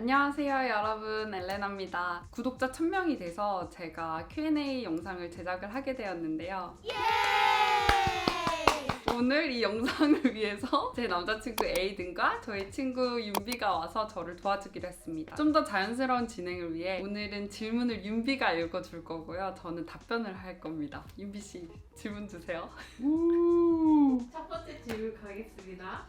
안녕하세요 여러분, 엘레나입니다. 구독자 1000명이 돼서 제가 Q&A 영상을 제작을 하게 되었는데요. 오늘 이 영상을 위해서 제 남자친구 에이든과 저희 친구 윤비가 와서 저를 도와주기로 했습니다. 좀 더 자연스러운 진행을 위해 오늘은 질문을 윤비가 읽어줄 거고요. 저는 답변을 할 겁니다. 윤비씨 질문 주세요. 첫 번째 질문 가겠습니다.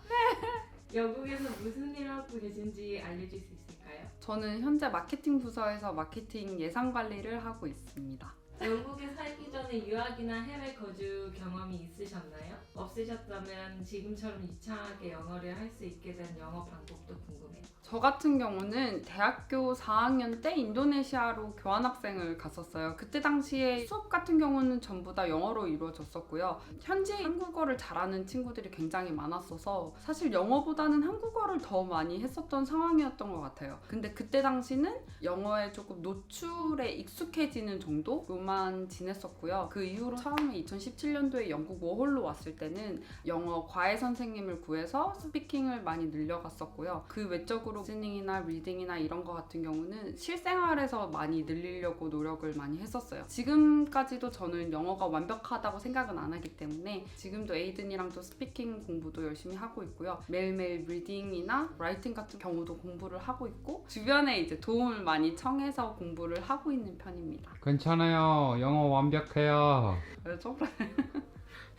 영국에서 무슨 일 하고 계신지 알려줄 수 있을까요? 저는 현재 마케팅 부서에서 마케팅 예산 관리를 하고 있습니다. 영국에 살기 전에 유학이나 해외 거주 경험이 있으셨나요? 없으셨다면 지금처럼 유창하게 영어를 할 수 있게 된 영어 방법도 궁금해요. 저 같은 경우는 대학교 4학년 때 인도네시아로 교환학생을 갔었어요. 그때 당시에 수업 같은 경우는 전부 다 영어로 이루어졌었고요. 현지 한국어를 잘하는 친구들이 굉장히 많았어서 사실 영어보다는 한국어를 더 많이 했었던 상황이었던 것 같아요. 근데 그때 당시는 영어에 조금 노출에 익숙해지는 정도로만 지냈었고요. 그 이후로 처음에 2017년도에 영국 워홀로 왔을 때는 영어 과외 선생님을 구해서 스피킹을 많이 늘려갔었고요. 그 외적으로 리스닝이나 리딩이나 이런 거 같은 경우는 실생활에서 많이 늘리려고 노력을 많이 했었어요. 지금까지도 저는 영어가 완벽하다고 생각은 안 하기 때문에 지금도 에이든이랑도 스피킹 공부도 열심히 하고 있고요. 매일매일 리딩이나 라이팅 같은 경우도 공부를 하고 있고 주변에 이제 도움을 많이 청해서 공부를 하고 있는 편입니다. 괜찮아요. 영어 완벽해요. 왜죠?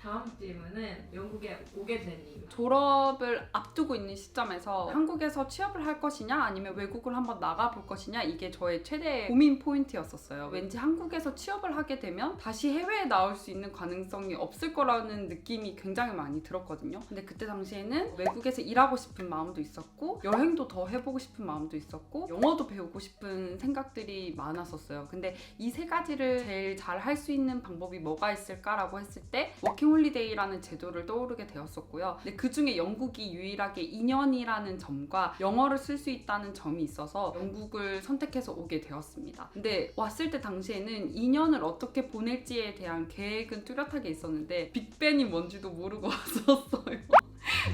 다음 질문은 영국에 오게 된 이유. 졸업을 앞두고 있는 시점에서 한국에서 취업을 할 것이냐 아니면 외국을 한번 나가볼 것이냐 이게 저의 최대 고민 포인트였었어요. 왠지 한국에서 취업을 하게 되면 다시 해외에 나올 수 있는 가능성이 없을 거라는 느낌이 굉장히 많이 들었거든요. 근데 그때 당시에는 외국에서 일하고 싶은 마음도 있었고 여행도 더 해보고 싶은 마음도 있었고 영어도 배우고 싶은 생각들이 많았었어요. 근데 이 세 가지를 제일 잘 할 수 있는 방법이 뭐가 있을까라고 했을 때 워킹 홀리데이라는 제도를 떠오르게 되었었고요. 근데 그 중에 영국이 유일하게 2년이라는 점과 영어를 쓸 수 있다는 점이 있어서 영국을 선택해서 오게 되었습니다. 근데 왔을 때 당시에는 2년을 어떻게 보낼지에 대한 계획은 뚜렷하게 있었는데 빅벤이 뭔지도 모르고 왔었어요.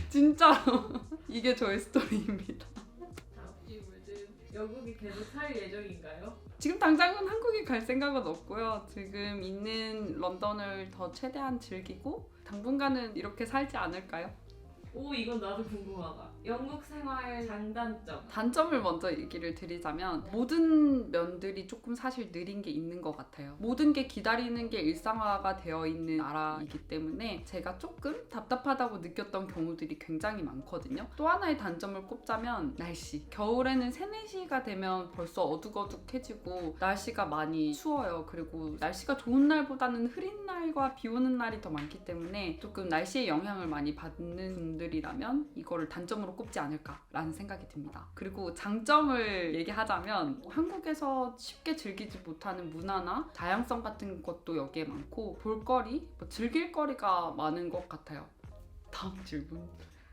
진짜로. 이게 저의 스토리입니다. 다음 질문은 영국에 계속 살 예정인가요? 지금 당장은 한국에 갈 생각은 없고요. 지금 있는 런던을 더 최대한 즐기고 당분간은 이렇게 살지 않을까요? 오, 이건 나도 궁금하다. 영국 생활 장단점. 단점을 먼저 얘기를 드리자면 모든 면들이 조금 사실 느린 게 있는 것 같아요. 모든 게 기다리는 게 일상화가 되어 있는 나라이기 때문에 제가 조금 답답하다고 느꼈던 경우들이 굉장히 많거든요. 또 하나의 단점을 꼽자면 날씨. 겨울에는 3, 4시가 되면 벌써 어둑어둑해지고 날씨가 많이 추워요. 그리고 날씨가 좋은 날보다는 흐린 날과 비 오는 날이 더 많기 때문에 조금 날씨의 영향을 많이 받는 분들이라면 이거를 단점으로 꼽지 않을까라는 생각이 듭니다. 그리고 장점을 얘기하자면 한국에서 쉽게 즐기지 못하는 문화나 다양성 같은 것도 여기에 많고 볼거리, 즐길 거리가 많은 것 같아요. 다음 질문.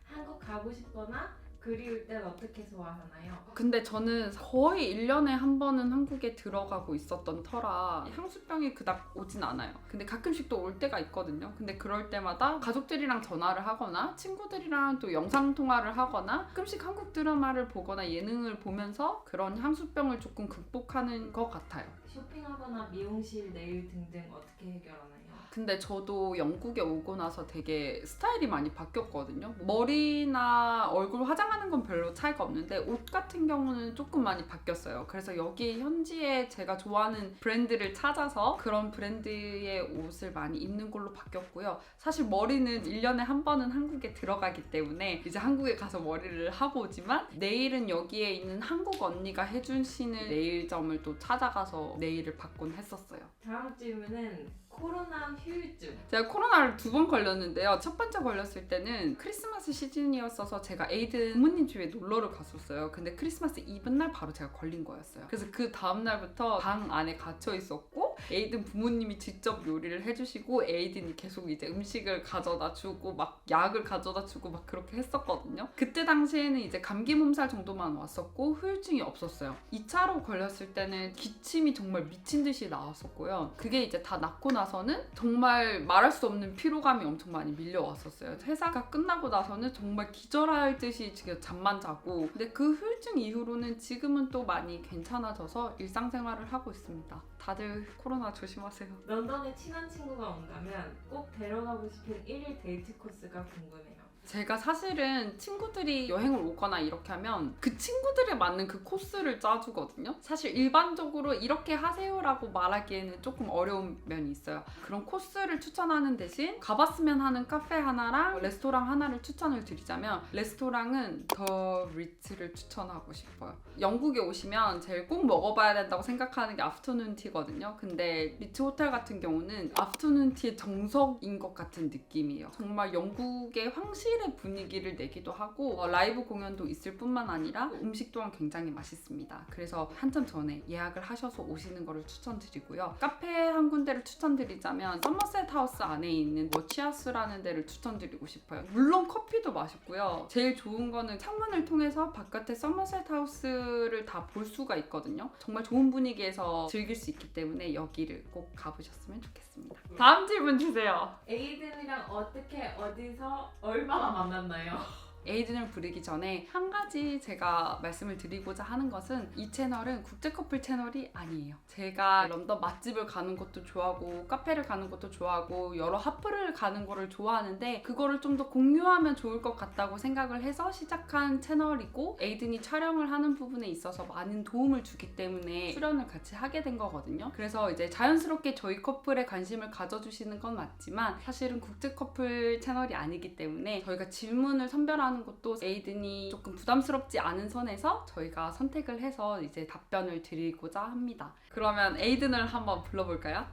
한국 가고 싶거나 그리울 땐 어떻게 소화하나요? 근데 저는 거의 1년에 한 번은 한국에 들어가고 있었던 터라 향수병이 그닥 오진 않아요. 근데 가끔씩 또 올 때가 있거든요. 근데 그럴 때마다 가족들이랑 전화를 하거나 친구들이랑 또 영상통화를 하거나 가끔씩 한국 드라마를 보거나 예능을 보면서 그런 향수병을 조금 극복하는 것 같아요. 쇼핑하거나 미용실, 네일 등등 어떻게 해결하나요? 근데 저도 영국에 오고 나서 되게 스타일이 많이 바뀌었거든요. 머리나 얼굴 화장하는 건 별로 차이가 없는데 옷 같은 경우는 조금 많이 바뀌었어요. 그래서 여기 현지에 제가 좋아하는 브랜드를 찾아서 그런 브랜드의 옷을 많이 입는 걸로 바뀌었고요. 사실 머리는 1년에 한 번은 한국에 들어가기 때문에 이제 한국에 가서 머리를 하고 오지만 네일은 여기에 있는 한국 언니가 해주시는 네일점을 또 찾아가서 네일을 받곤 했었어요. 다음 질문은 코로나 휴유증. 제가 코로나를 2번 걸렸는데요. 첫 번째 걸렸을 때는 크리스마스 시즌이었어서 제가 에이든 부모님 집에 놀러를 갔었어요. 근데 크리스마스 이브 날 바로 제가 걸린 거였어요. 그래서 그 다음 날부터 방 안에 갇혀 있었고 했고 에이든 부모님이 직접 요리를 해주시고 에이든이 계속 이제 음식을 가져다 주고 막 약을 가져다 주고 막 그렇게 했었거든요. 그때 당시에는 이제 감기 몸살 정도만 왔었고 후유증이 없었어요. 2차로 걸렸을 때는 기침이 정말 미친 듯이 나왔었고요. 그게 이제 다 낫고 나서는 정말 말할 수 없는 피로감이 엄청 많이 밀려왔었어요. 회사가 끝나고 나서는 정말 기절할 듯이 지금 잠만 자고, 근데 그 후유증 이후로는 지금은 또 많이 괜찮아져서 일상생활을 하고 있습니다. 다들 코로나 조심하세요. 런던에 친한 친구가 온다면 꼭 데려가고 싶은 1일 데이트 코스가 궁금해요. 제가 사실은 친구들이 여행을 오거나 이렇게 하면 그 친구들에 맞는 그 코스를 짜주거든요. 사실 일반적으로 이렇게 하세요라고 말하기에는 조금 어려운 면이 있어요. 그런 코스를 추천하는 대신 가봤으면 하는 카페 하나랑 레스토랑 하나를 추천을 드리자면 레스토랑은 더 리츠를 추천하고 싶어요. 영국에 오시면 제일 꼭 먹어봐야 된다고 생각하는 게 아프터눈 티거든요. 근데 리츠 호텔 같은 경우는 아프터눈 티의 정석인 것 같은 느낌이에요. 정말 영국의 황실의 분위기를 내기도 하고 라이브 공연도 있을 뿐만 아니라 음식 또한 굉장히 맛있습니다. 그래서 한참 전에 예약을 하셔서 오시는 거를 추천드리고요. 카페 한 군데를 추천드리자면 서머셋 하우스 안에 있는 워치하우스라는 데를 추천드리고 싶어요. 물론 커피도 맛있고요. 제일 좋은 거는 창문을 통해서 바깥에 서머셋 하우스를 다 볼 수가 있거든요. 정말 좋은 분위기에서 즐길 수 있기 때문에 여기를 꼭 가보셨으면 좋겠습니다. 다음 질문 주세요. 에이든이랑 어떻게 어디서 얼마나 만났나요? 에이든을 부르기 전에 한 가지 제가 말씀을 드리고자 하는 것은 이 채널은 국제 커플 채널이 아니에요. 제가 런던 맛집을 가는 것도 좋아하고 카페를 가는 것도 좋아하고 여러 하프를 가는 거를 좋아하는데 그거를 좀 더 공유하면 좋을 것 같다고 생각을 해서 시작한 채널이고 에이든이 촬영을 하는 부분에 있어서 많은 도움을 주기 때문에 출연을 같이 하게 된 거거든요. 그래서 이제 자연스럽게 저희 커플에 관심을 가져주시는 건 맞지만 사실은 국제 커플 채널이 아니기 때문에 저희가 질문을 선별하는 것도 에이든이 조금 부담스럽지 않은 선에서 저희가 선택을 해서 이제 답변을 드리고자 합니다. 그러면 에이든을 한번 불러볼까요?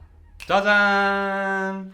짜잔!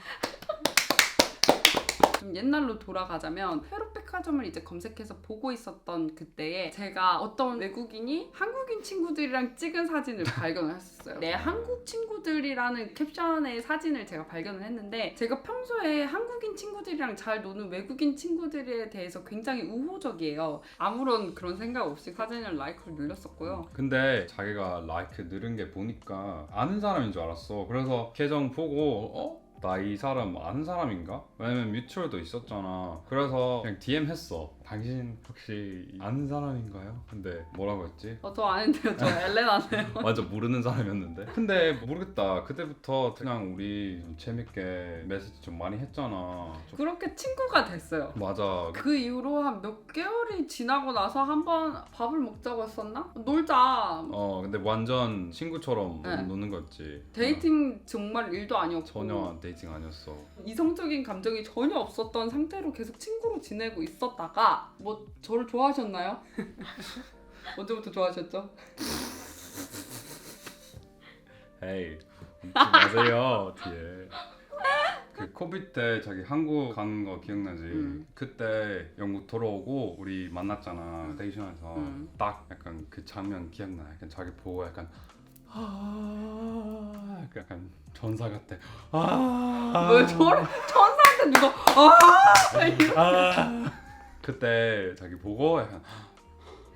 좀 옛날로 돌아가자면 회로백화점을 이제 검색해서 보고 있었던 그때에 제가 어떤 외국인이 한국인 친구들이랑 찍은 사진을 발견을 했었어요. 내 한국 친구들이라는 캡션의 사진을 제가 발견을 했는데 제가 평소에 한국인 친구들이랑 잘 노는 외국인 친구들에 대해서 굉장히 우호적이에요. 아무런 그런 생각 없이 사진을 라이크를 눌렀었고요. 근데 자기가 라이크 누른 게 보니까 아는 사람인 줄 알았어. 그래서 계정 보고 나 이 사람 아는 사람인가? 왜냐면 뮤추얼도 있었잖아. 그래서 그냥 DM 했어. 당신 혹시 아는 사람인가요? 근데 뭐라고 했지? 저 아는데요. 저 엘레나네요. 완전 모르는 사람이었는데. 근데 모르겠다. 그때부터 그냥 우리 좀 재밌게 메시지 좀 많이 했잖아. 그렇게 친구가 됐어요. 맞아. 그 이후로 한 몇 개월이 지나고 나서 한번 밥을 먹자고 했었나? 놀자. 근데 완전 친구처럼 네. 노는 거였지. 데이팅 정말 일도 아니었고 전혀 데이팅 아니었어. 이성적인 감정이 전혀 없었던 상태로 계속 친구로 지내고 있었다가 뭐 저를 좋아하셨나요? 언제부터 좋아하셨죠? 에이 웃지 마세요 뒤에. 그 코비드 때 자기 한국 가는 거 기억나지? 그때 영국 돌아오고 우리 만났잖아. 스테이션에서. 딱 약간 그 장면 기억나. 약간 자기 보고 약간 약간 전사 같아. 왜 천사한테 누가 그때 자기 보고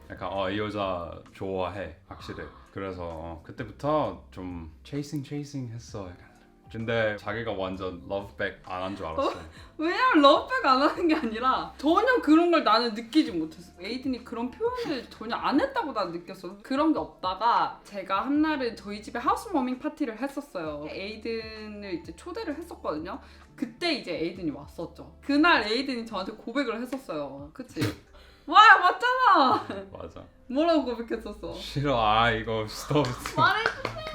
약간 이 여자 좋아해 확실히. 그래서 그때부터 좀 체이싱 했어. 약간. 근데 자기가 완전 러브백 안 한 줄 알았어. 왜냐면 러브백 안 하는 게 아니라 전혀 그런 걸 나는 느끼지 못했어. 에이든이 그런 표현을 전혀 안 했다고 나는 느꼈어. 그런 게 없다가 제가 한날은 저희 집에 하우스워밍 파티를 했었어요. 에이든을 이제 초대를 했었거든요. 그때 이제 에이든이 왔었죠. 그날 에이든이 저한테 고백을 했었어요. 그치? 와 맞잖아. 맞아. 뭐라고 고백했었어? 싫어. 이거 스톱.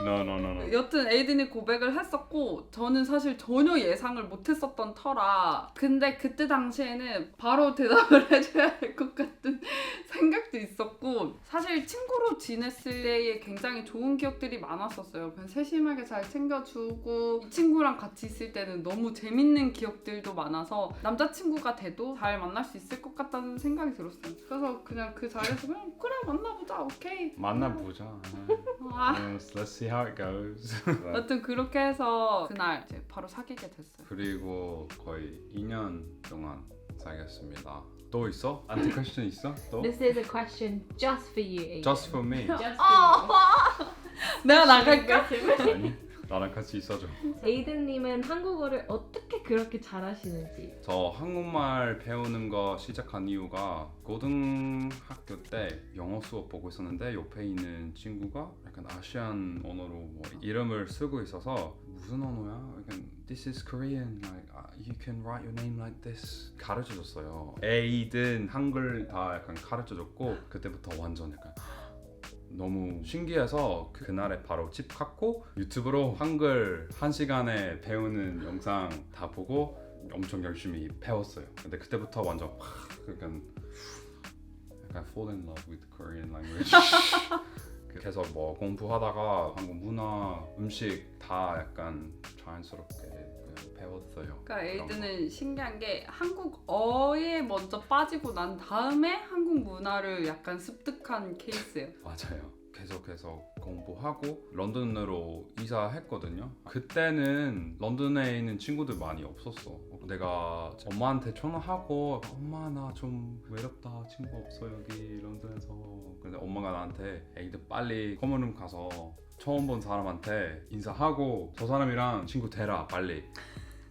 No. 여튼 에이든이 고백을 했었고 저는 사실 전혀 예상을 못했었던 터라 근데 그때 당시에는 바로 대답을 해줘야 할 것 같은 생각도 있었고 사실 친구로 지냈을 때에 굉장히 좋은 기억들이 많았었어요. 그냥 세심하게 잘 챙겨주고 이 친구랑 같이 있을 때는 너무 재밌는 기억들도 많아서 남자친구가 돼도 잘 만날 수 있을 것 같다는 생각이 들었어요. 그래서 그냥 그 자리에서 그냥 그래 만나보자. 오케이. 만나보자. 아, Let's see how it goes. 여튼 그렇게 해서 그날 이제 바로 사귀게 됐어요. 그리고 거의 2년 동안 사귀었습니다. 또 있어? 안티 퀘스천 있어? 또? This is a question just for you, Aiden. Just for me. Just for you. 내가 나갈까? 아니, 나랑 같이 있어줘. 에이든님은 한국어를 어떻게 그렇게 잘하시는지. 저 한국말 배우는 거 시작한 이유가 고등학교 때 영어 수업 보고 있었는데 옆에 있는 친구가 약간 아시안 언어로 뭐 이름을 쓰고 있어서 무슨 언어야? 약간 This is Korean. Like you can write your name like this. 가르쳐줬어요. 에이든 한글 다 약간 가르쳐줬고 그때부터 완전 약간 너무 신기해서 그날에 바로 집 갔고 유튜브로 한글 1시간에 배우는 영상 다 보고 엄청 열심히 배웠어요. 근데 그때부터 완전 약간 fall in love with Korean language. 계속 뭐 공부하다가 한국 문화, 음식 다 약간 자연스럽게 그냥 배웠어요. 그러니까 에이드는 신기한 게 한국어에 먼저 빠지고 난 다음에 한국 문화를 약간 습득한 케이스예요. 맞아요. 계속해서 공부하고 런던으로 이사했거든요. 그때는 런던에 있는 친구들 많이 없었어. 내가 엄마한테 전화하고 엄마 나 좀 외롭다 친구 없어 여기 런던에서. 근데 엄마가 나한테 에이드 빨리 커먼룸 가서 처음 본 사람한테 인사하고 저 사람이랑 친구 되라 빨리.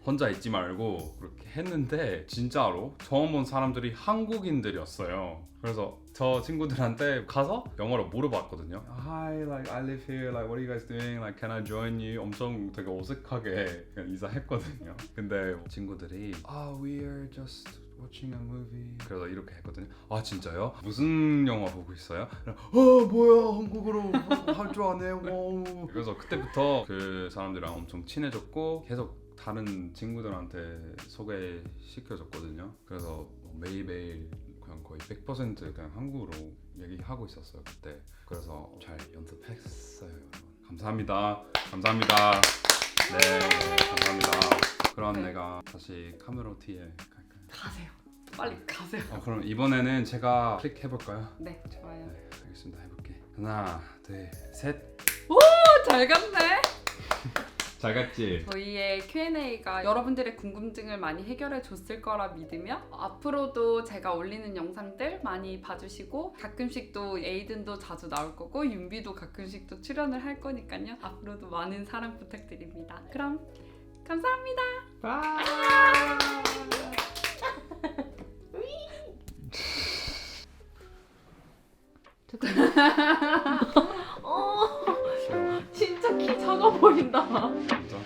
혼자 있지 말고 그렇게 했는데 진짜로 처음 본 사람들이 한국인들이었어요. 그래서 저 친구들한테 가서 영어로 물어봤거든요. Hi, like I live here. Like what are you guys doing? Like can I join you? 엄청 되게 어색하게 그냥 인사했거든요. 근데 친구들이 we are just watching a movie. 그래서 이렇게 했거든요. 아 진짜요? 무슨 영화 보고 있어요? 뭐야 한국어로 할 줄 아네. 그래서 그때부터 그 사람들이랑 엄청 친해졌고 계속 다른 친구들한테 소개시켜줬거든요. 그래서 매일매일 그냥 거의 100% 그냥 한국어로 얘기하고 있었어요 그때. 그래서 잘 연습했어요 여러분. 감사합니다. 감사합니다. 네 감사합니다. 그럼 내가 다시 카메로티에 갈까요? 가세요. 빨리 가세요. 그럼 이번에는 제가 클릭해볼까요? 네, 좋아요. 네 알겠습니다. 해볼게. 하나 둘 셋. 잘 갔네. 잘 갔지? 저희의 Q&A가 여러분들의 궁금증을 많이 해결해 줬을 거라 믿으며 앞으로도 제가 올리는 영상들 많이 봐주시고 가끔씩 또 에이든도 자주 나올 거고 윤비도 가끔씩 또 출연을 할 거니까요. 앞으로도 많은 사랑 부탁드립니다. 그럼 감사합니다. 바이. 싫어. 진짜 키 작아 보인다. 진짜?